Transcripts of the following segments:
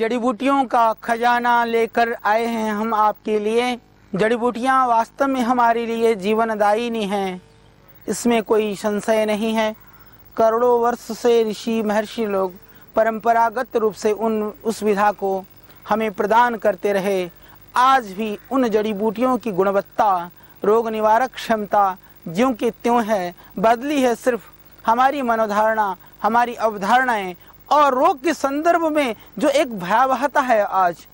जड़ी बूटियों का खजाना लेकर आए हैं हम आपके लिए। जड़ी बूटियाँ वास्तव में हमारे लिए जीवनदायिनी हैं, इसमें कोई संशय नहीं है। करोड़ों वर्ष से ऋषि महर्षि लोग परंपरागत रूप से उस विधा को हमें प्रदान करते रहे। आज भी उन जड़ी बूटियों की गुणवत्ता, रोग निवारक क्षमता ज्यों की त्यों है, बदली है सिर्फ हमारी मनोधारणा, हमारी अवधारणाएं और रोग के संदर्भ में जो एक भयावहता है। आज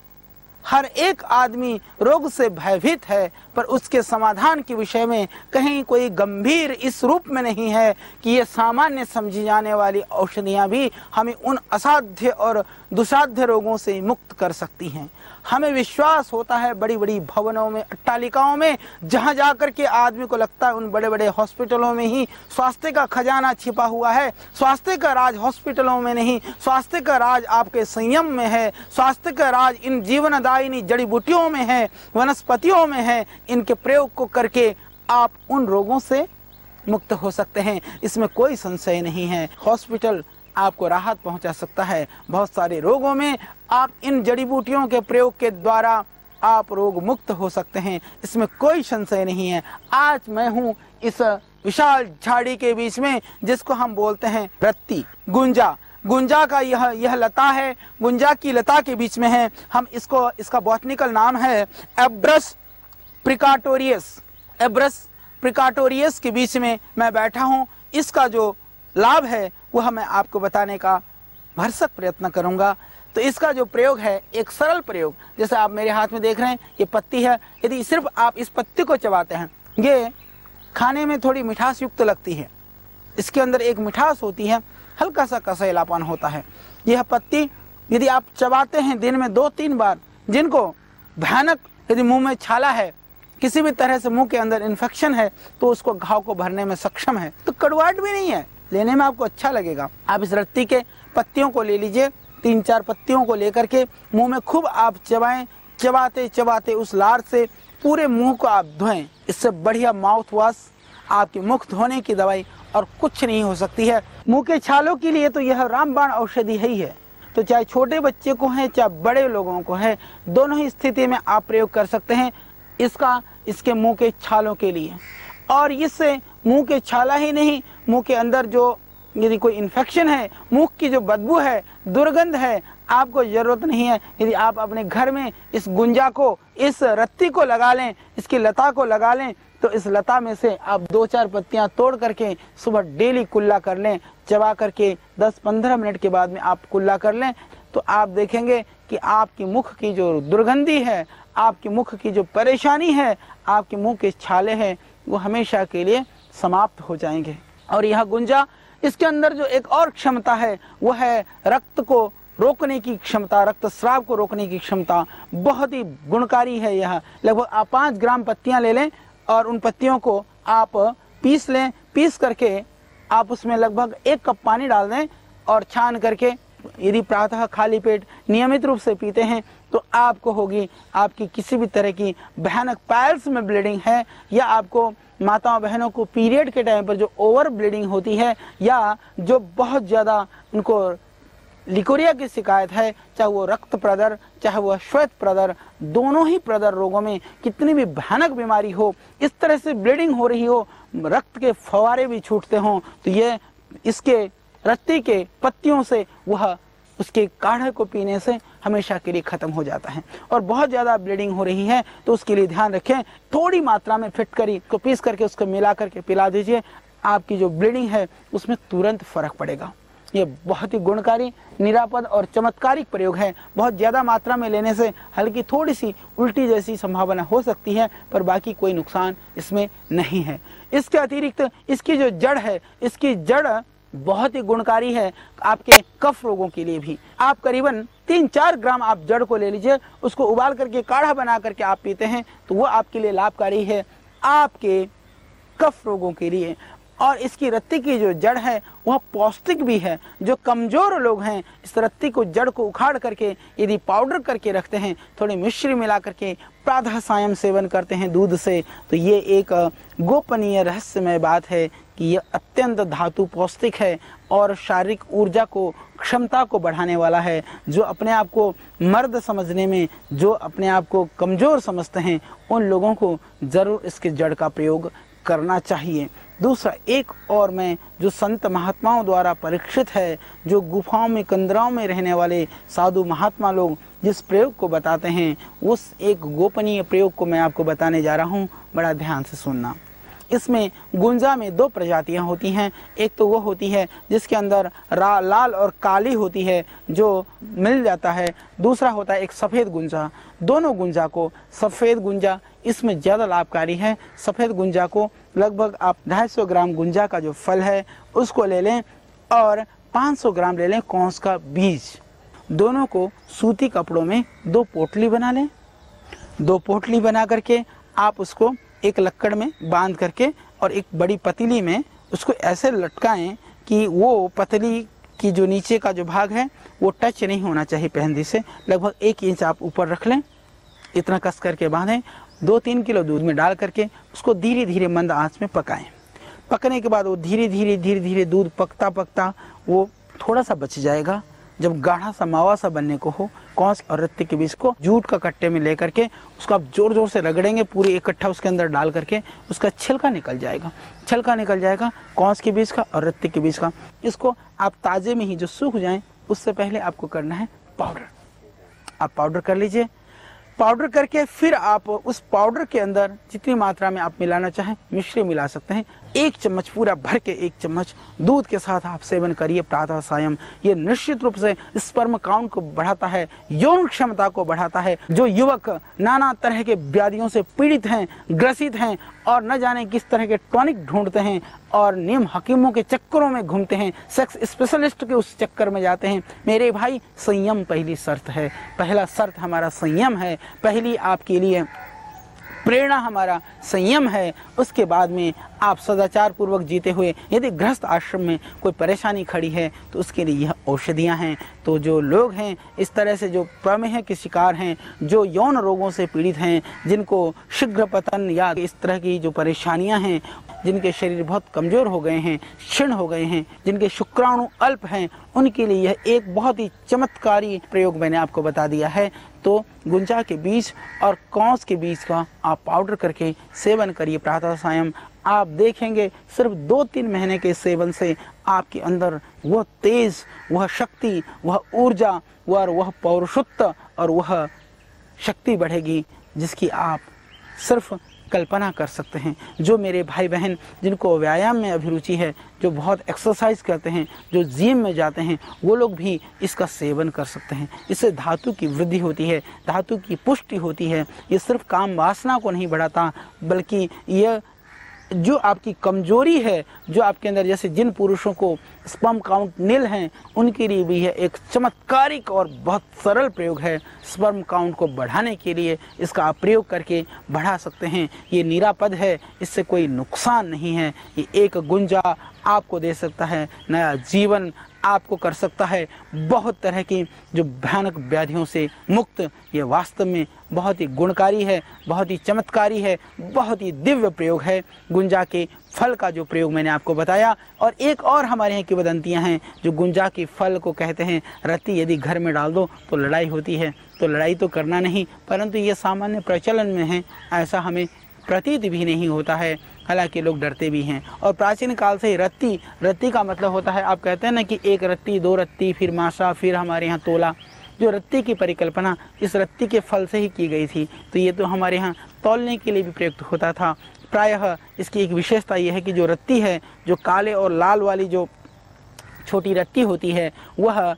हर एक आदमी रोग से भयभीत है, पर उसके समाधान के विषय में कहीं कोई गंभीर इस रूप में नहीं है कि ये सामान्य समझी जाने वाली औषधियाँ भी हमें उन असाध्य और दुसाध्य रोगों से मुक्त कर सकती हैं। हमें विश्वास होता है बड़ी बड़ी भवनों में, अट्टालिकाओं में, जहाँ जाकर के आदमी को लगता है उन बड़े बड़े हॉस्पिटलों में ही स्वास्थ्य का खजाना छिपा हुआ है। स्वास्थ्य का राज हॉस्पिटलों में नहीं, स्वास्थ्य का राज आपके संयम में है। स्वास्थ्य का राज इन जीवनदायिनी जड़ी बूटियों में है, वनस्पतियों में है। इनके प्रयोग को करके आप उन रोगों से मुक्त हो सकते हैं, इसमें कोई संशय नहीं है। हॉस्पिटल आपको राहत पहुंचा सकता है बहुत सारे रोगों में। आप इन जड़ी बूटियों के प्रयोग के द्वारा आप रोग मुक्त हो सकते हैं, इसमें कोई संशय नहीं है। आज मैं हूं इस विशाल झाड़ी के बीच में, जिसको हम बोलते हैं रत्ती, गुंजा। गुंजा का यह लता है, गुंजा की लता के बीच में है। हम इसका बॉटनिकल नाम है एब्रस प्रिकाटोरियस। एब्रस प्रिकाटोरियस के बीच में मैं बैठा हूं। इसका जो लाभ है वह मैं आपको बताने का भरसक प्रयत्न करूंगा। तो इसका जो प्रयोग है, एक सरल प्रयोग, जैसे आप मेरे हाथ में देख रहे हैं, ये पत्ती है। यदि सिर्फ आप इस पत्ती को चबाते हैं, ये खाने में थोड़ी मिठास युक्त लगती है, इसके अंदर एक मिठास होती है, हल्का सा कसैलापन होता है। यह पत्ती यदि आप चबाते हैं दिन में 2-3 बार, जिनको भयानक यदि मुंह में छाला है, किसी भी तरह से मुंह के अंदर इन्फेक्शन है, तो उसको घाव को भरने में सक्षम है। तो कड़वाहट भी नहीं है, लेने में आपको अच्छा लगेगा। आप इस रत्ती के पत्तियों को ले लीजिए, 3-4 पत्तियों को लेकर के मुंह में खूब आप चबाएं। चबाते चबाते उस लार से पूरे मुंह को आप धोएं। इससे बढ़िया माउथ वॉश, आपके मुख धोने की दवाई और कुछ नहीं हो सकती है। मुंह के छालों के लिए तो यह रामबाण औषधि ही है। तो चाहे छोटे बच्चे को है, चाहे बड़े लोगों को है, दोनों ही स्थिति में आप प्रयोग कर सकते हैं इसके मुंह के छालों के लिए। और इससे मुंह के छाला ही नहीं, मुंह के अंदर जो यदि कोई इन्फेक्शन है, मुंह की जो बदबू है, दुर्गंध है, आपको जरूरत नहीं है। यदि आप अपने घर में इस गुंजा को, इस रत्ती को लगा लें, इसकी लता को लगा लें, तो इस लता में से आप 2-4 पत्तियां तोड़ करके सुबह डेली कुल्ला कर लें। चबा करके 10-15 मिनट के बाद में आप कुल्ला कर लें, तो आप देखेंगे कि आपकी मुख की जो दुर्गंधी है, आपकी मुख की जो परेशानी है, आपके मुंह के छाले हैं, वो हमेशा के लिए समाप्त हो जाएंगे। और यह गुंजा, इसके अंदर जो एक और क्षमता है, वह है रक्त को रोकने की क्षमता, रक्तस्राव को रोकने की क्षमता। बहुत ही गुणकारी है यह। लगभग आप 5 ग्राम पत्तियां ले लें और उन पत्तियों को आप पीस लें। पीस करके आप उसमें लगभग 1 कप पानी डाल दें और छान करके यदि प्रातः खाली पेट नियमित रूप से पीते हैं, तो आपको होगी, आपकी किसी भी तरह की भयानक पाइल्स में ब्लीडिंग है, या आपको माताओं बहनों को पीरियड के टाइम पर जो ओवर ब्लीडिंग होती है, या जो बहुत ज़्यादा उनको लिकोरिया की शिकायत है, चाहे वो रक्त प्रदर, चाहे वो श्वेत प्रदर, दोनों ही प्रदर रोगों में कितनी भी भयानक बीमारी हो, इस तरह से ब्लीडिंग हो रही हो, रक्त के फवारे भी छूटते हों, तो ये इसके रत्ती के पत्तियों से वह उसके काढ़े को पीने से हमेशा के लिए खत्म हो जाता है। और बहुत ज़्यादा ब्लीडिंग हो रही है तो उसके लिए ध्यान रखें, थोड़ी मात्रा में फिटकरी को पीस करके उसको मिला करके पिला दीजिए। आपकी जो ब्लीडिंग है उसमें तुरंत फर्क पड़ेगा। ये बहुत ही गुणकारी, निरापद और चमत्कारिक प्रयोग है। बहुत ज़्यादा मात्रा में लेने से हल्की थोड़ी सी उल्टी जैसी संभावना हो सकती है, पर बाकी कोई नुकसान इसमें नहीं है। इसके अतिरिक्त इसकी जो जड़ है, इसकी जड़ बहुत ही गुणकारी है आपके कफ रोगों के लिए भी। आप करीबन 3-4 ग्राम आप जड़ को ले लीजिए, उसको उबाल करके काढ़ा बना करके आप पीते हैं, तो वो आपके लिए लाभकारी है आपके कफ रोगों के लिए। और इसकी रत्ती की जो जड़ है वह पौष्टिक भी है। जो कमज़ोर लोग हैं इस रत्ती को जड़ को उखाड़ करके यदि पाउडर करके रखते हैं, थोड़ी मिश्री मिला करके प्रातः सायं सेवन करते हैं दूध से, तो ये एक गोपनीय रहस्यमय बात है कि यह अत्यंत धातु पौष्टिक है और शारीरिक ऊर्जा को, क्षमता को बढ़ाने वाला है। जो अपने आप को मर्द समझने में, जो अपने आप को कमज़ोर समझते हैं, उन लोगों को ज़रूर इसके जड़ का प्रयोग करना चाहिए। दूसरा, एक और मैं जो संत महात्माओं द्वारा परीक्षित है, जो गुफाओं में कंदराओं में रहने वाले साधु महात्मा लोग जिस प्रयोग को बताते हैं, उस एक गोपनीय प्रयोग को मैं आपको बताने जा रहा हूँ। बड़ा ध्यान से सुनना। इसमें गुंजा में दो प्रजातियां होती हैं। एक तो वो होती है जिसके अंदर लाल और काली होती है, जो मिल जाता है। दूसरा होता है एक सफ़ेद गुंजा। दोनों गुंजा को, सफ़ेद गुंजा इसमें ज़्यादा लाभकारी है। सफ़ेद गुंजा को लगभग आप 250 ग्राम गुंजा का जो फल है उसको ले लें और 500 ग्राम ले लें कौंस का बीज। दोनों को सूती कपड़ों में 2 पोटली बना लें। 2 पोटली बना करके आप उसको एक लक्कड़ में बांध करके और एक बड़ी पतीली में उसको ऐसे लटकाएं कि वो पतली की जो नीचे का जो भाग है वो टच नहीं होना चाहिए पहनदी से। लगभग 1 इंच आप ऊपर रख लें, इतना कस करके बांधें। 2-3 किलो दूध में डाल करके उसको धीरे धीरे मंद आंच में पकाएं। पकने के बाद वो धीरे धीरे दूध पकता पकता वो थोड़ा सा बच जाएगा। जब गाढ़ा सा मावा सा बनने को हो, कौंस और रत्ती के बीज को जूट का कट्टे में लेकर के उसको आप जोर जोर से रगड़ेंगे, पूरी इकट्ठा उसके अंदर डाल करके उसका छिलका निकल जाएगा। छिलका निकल जाएगा कौंस के बीज का और रत्ती के बीज का। इसको आप ताज़े में ही जो सूख जाएं उससे पहले आपको करना है पाउडर। आप पाउडर कर लीजिए। पाउडर करके फिर आप उस पाउडर के अंदर जितनी मात्रा में आप मिलाना चाहें मिश्री मिला सकते हैं। 1 चम्मच पूरा भर के 1 चम्मच दूध के साथ आप सेवन करिए प्रातः सायं। ये निश्चित रूप से स्पर्म काउंट को बढ़ाता है, यौन क्षमता को बढ़ाता है। जो युवक नाना तरह के व्याधियों से पीड़ित हैं, ग्रसित हैं और न जाने किस तरह के टॉनिक ढूंढते हैं और नियम हकीमों के चक्करों में घूमते हैं, सेक्स स्पेशलिस्ट के उस चक्कर में जाते हैं, मेरे भाई संयम पहली शर्त है। पहला शर्त हमारा संयम है। पहली आपके लिए प्रेरणा हमारा संयम है। उसके बाद में आप सदाचार पूर्वक जीते हुए यदि गृहस्थ आश्रम में कोई परेशानी खड़ी है तो उसके लिए यह औषधियाँ हैं। तो जो लोग हैं इस तरह से जो प्रमेह के शिकार हैं, जो यौन रोगों से पीड़ित हैं, जिनको शीघ्र पतन या इस तरह की जो परेशानियां हैं, जिनके शरीर बहुत कमज़ोर हो गए हैं, क्षीण हो गए हैं, जिनके शुक्राणु अल्प हैं, उनके लिए यह एक बहुत ही चमत्कारी प्रयोग मैंने आपको बता दिया है। तो गुंजा के बीज और कौंस के बीज का आप पाउडर करके सेवन करिए प्रातः सायं। आप देखेंगे सिर्फ 2-3 महीने के सेवन से आपके अंदर वह तेज, वह शक्ति, वह ऊर्जा, वह पौरुषत्व और वह शक्ति बढ़ेगी जिसकी आप सिर्फ कल्पना कर सकते हैं। जो मेरे भाई बहन जिनको व्यायाम में अभिरुचि है, जो बहुत एक्सरसाइज करते हैं, जो जिम में जाते हैं, वो लोग भी इसका सेवन कर सकते हैं। इससे धातु की वृद्धि होती है, धातु की पुष्टि होती है। ये सिर्फ काम वासना को नहीं बढ़ाता, बल्कि यह जो आपकी कमजोरी है, जो आपके अंदर, जैसे जिन पुरुषों को स्पर्म काउंट नील हैं, उनके लिए भी यह एक चमत्कारिक और बहुत सरल प्रयोग है। स्पर्म काउंट को बढ़ाने के लिए इसका आप प्रयोग करके बढ़ा सकते हैं। ये निरापद है, इससे कोई नुकसान नहीं है। ये एक गुंजा आपको दे सकता है, नया जीवन आपको कर सकता है, बहुत तरह की जो भयानक व्याधियों से मुक्त। ये वास्तव में बहुत ही गुणकारी है, बहुत ही चमत्कारी है, बहुत ही दिव्य प्रयोग है। गुंजा के फल का जो प्रयोग मैंने आपको बताया। और एक और हमारे यहाँ की वदंतियाँ हैं जो गुंजा के फल को कहते हैं रत्ती यदि घर में डाल दो तो लड़ाई होती है। तो लड़ाई तो करना नहीं, परंतु ये सामान्य प्रचलन में है, ऐसा हमें प्रतीत भी नहीं होता है, हालांकि लोग डरते भी हैं। और प्राचीन काल से रत्ती का मतलब होता है, आप कहते हैं ना कि 1 रत्ती, 2 रत्ती, फिर मासा, फिर हमारे यहाँ तोला। जो रत्ती की परिकल्पना इस रत्ती के फल से ही की गई थी। तो ये तो हमारे यहाँ तौलने के लिए भी प्रयुक्त होता था। प्रायः इसकी एक विशेषता यह है कि जो रत्ती है, जो काले और लाल वाली जो छोटी रत्ती होती है, वह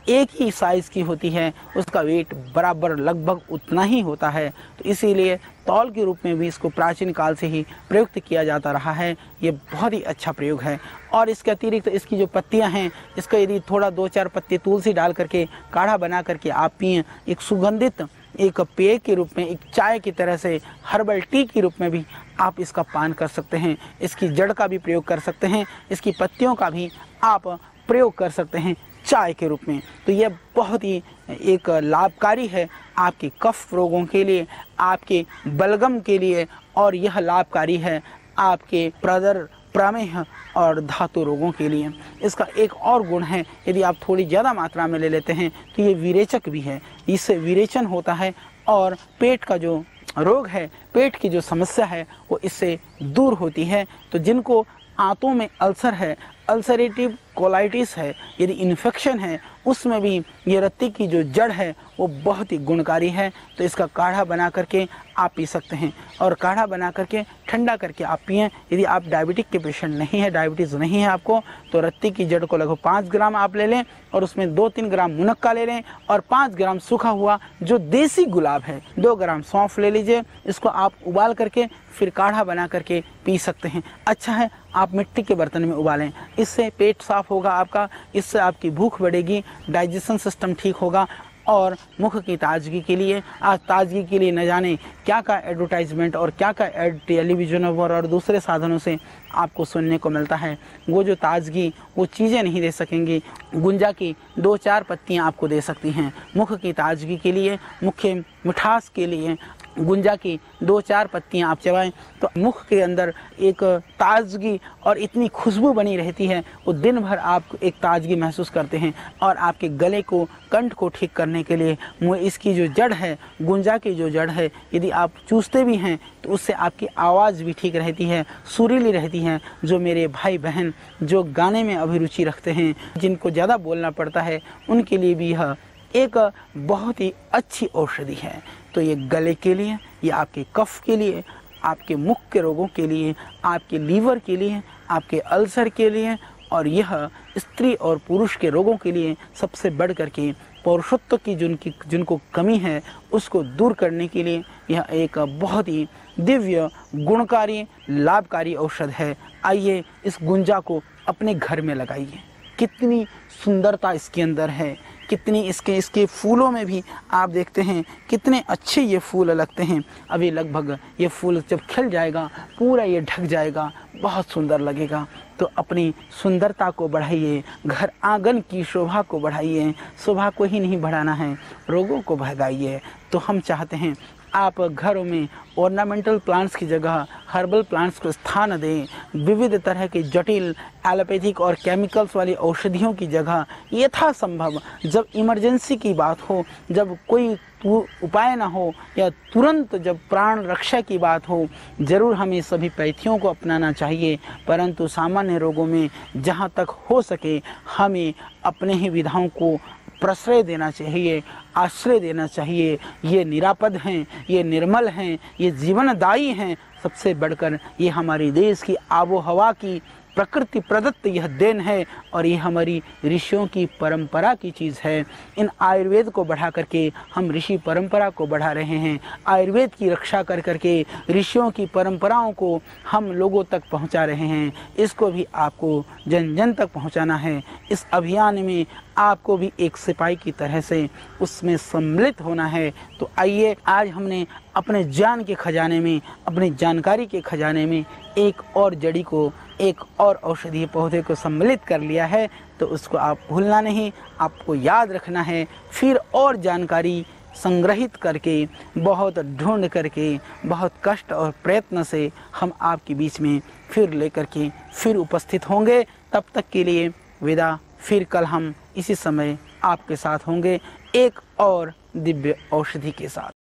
एक ही साइज़ की होती है, उसका वेट बराबर लगभग उतना ही होता है। तो इसीलिए तौल के रूप में भी इसको प्राचीन काल से ही प्रयुक्त किया जाता रहा है। ये बहुत ही अच्छा प्रयोग है। और इसके अतिरिक्त इसकी जो पत्तियां हैं, इसका यदि थोड़ा 2-4 पत्ती तुलसी डाल करके काढ़ा बना करके आप पिएं, एक सुगंधित एक पेय के रूप में, एक चाय की तरह से, हर्बल टी के रूप में भी आप इसका पान कर सकते हैं। इसकी जड़ का भी प्रयोग कर सकते हैं, इसकी पत्तियों का भी आप प्रयोग कर सकते हैं चाय के रूप में। तो यह बहुत ही एक लाभकारी है आपके कफ रोगों के लिए, आपके बलगम के लिए, और यह लाभकारी है आपके प्रदर, प्रमेह और धातु रोगों के लिए। इसका एक और गुण है, यदि आप थोड़ी ज़्यादा मात्रा में ले लेते हैं तो ये विरेचक भी है। इससे विरेचन होता है और पेट का जो रोग है, पेट की जो समस्या है वो इससे दूर होती है। तो जिनको आंतों में अल्सर है, अल्सरेटिव कोलाइटिस है, यदि इन्फेक्शन है, उसमें भी ये रत्ती की जो जड़ है वो बहुत ही गुणकारी है। तो इसका काढ़ा बना करके आप पी सकते हैं, और काढ़ा बना करके ठंडा करके आप पिएं। यदि आप डायबिटिक के पेशेंट नहीं है, डायबिटीज़ नहीं है आपको, तो रत्ती की जड़ को लगभग 5 ग्राम आप ले लें, और उसमें 2-3 ग्राम मुनक्का ले लें, और 5 ग्राम सूखा हुआ जो देसी गुलाब है, 2 ग्राम सौंफ ले लीजिए। इसको आप उबाल करके फिर काढ़ा बना करके पी सकते हैं। अच्छा है आप मिट्टी के बर्तन में उबालें, इससे पेट साफ होगा आपका, इससे आपकी भूख बढ़ेगी, डाइजेशन सिस्टम ठीक होगा। और मुख की ताजगी के लिए, आज ताजगी के लिए न जाने क्या का एडवर्टाइजमेंट और क्या का एड टेलीविजन और दूसरे साधनों से आपको सुनने को मिलता है। वो जो ताजगी वो चीज़ें नहीं दे सकेंगी, गुंजा की 2-4 पत्तियां आपको दे सकती हैं। मुख की ताजगी के लिए, मुख्य मिठास के लिए गुंजा की 2-4 पत्तियां आप चबाएं तो मुख के अंदर एक ताजगी और इतनी खुशबू बनी रहती है, वो दिन भर आप एक ताजगी महसूस करते हैं। और आपके गले को, कंठ को ठीक करने के लिए इसकी जो जड़ है, गुंजा की जो जड़ है, यदि आप चूसते भी हैं तो उससे आपकी आवाज़ भी ठीक रहती है, सुरीली रहती है। जो मेरे भाई बहन जो गाने में अभिरुचि रखते हैं, जिनको ज़्यादा बोलना पड़ता है, उनके लिए भी यह एक बहुत ही अच्छी औषधि है। तो ये गले के लिए, ये आपके कफ के लिए, आपके मुख के रोगों के लिए, आपके लीवर के लिए, आपके अल्सर के लिए, और यह स्त्री और पुरुष के रोगों के लिए सबसे बढ़ करके पौरुषत्व की जिनको कमी है उसको दूर करने के लिए यह एक बहुत ही दिव्य, गुणकारी, लाभकारी औषध है। आइए इस गुंजा को अपने घर में लगाइए। कितनी सुंदरता इसके अंदर है, कितनी इसके फूलों में भी आप देखते हैं कितने अच्छे ये फूल लगते हैं। अभी लगभग ये फूल जब खिल जाएगा पूरा ये ढक जाएगा, बहुत सुंदर लगेगा। तो अपनी सुंदरता को बढ़ाइए, घर आंगन की शोभा को बढ़ाइए। शोभा को ही नहीं बढ़ाना है, रोगों को भगाइए। तो हम चाहते हैं आप घरों में ऑर्नामेंटल प्लांट्स की जगह हर्बल प्लांट्स को स्थान दें। विविध तरह के जटिल एलोपैथिक और केमिकल्स वाली औषधियों की जगह यथासंभव जब इमरजेंसी की बात हो, जब कोई उपाय ना हो, या तुरंत जब प्राण रक्षा की बात हो, ज़रूर हमें सभी पैथियों को अपनाना चाहिए। परंतु सामान्य रोगों में जहाँ तक हो सके हमें अपने ही विधाओं को प्रश्रय देना चाहिए, आश्रय देना चाहिए। ये निरापद हैं, ये निर्मल हैं, ये जीवनदायी हैं। सबसे बढ़कर ये हमारे देश की आबो हवा की प्रकृति प्रदत्त यह देन है, और ये हमारी ऋषियों की परंपरा की चीज़ है। इन आयुर्वेद को बढ़ा करके हम ऋषि परंपरा को बढ़ा रहे हैं। आयुर्वेद की रक्षा कर करके ऋषियों की परंपराओं को हम लोगों तक पहुंचा रहे हैं। इसको भी आपको जन जन तक पहुंचाना है। इस अभियान में आपको भी एक सिपाही की तरह से उसमें सम्मिलित होना है। तो आइए आज हमने अपने ज्ञान के खजाने में, अपनी जानकारी के खजाने में एक और जड़ी को, एक और औषधीय पौधे को सम्मिलित कर लिया है। तो उसको आप भूलना नहीं, आपको याद रखना है। फिर और जानकारी संग्रहित करके, बहुत ढूंढ करके, बहुत कष्ट और प्रयत्न से हम आपके बीच में फिर लेकर के फिर उपस्थित होंगे। तब तक के लिए विदा। फिर कल हम इसी समय आपके साथ होंगे एक और दिव्य औषधि के साथ।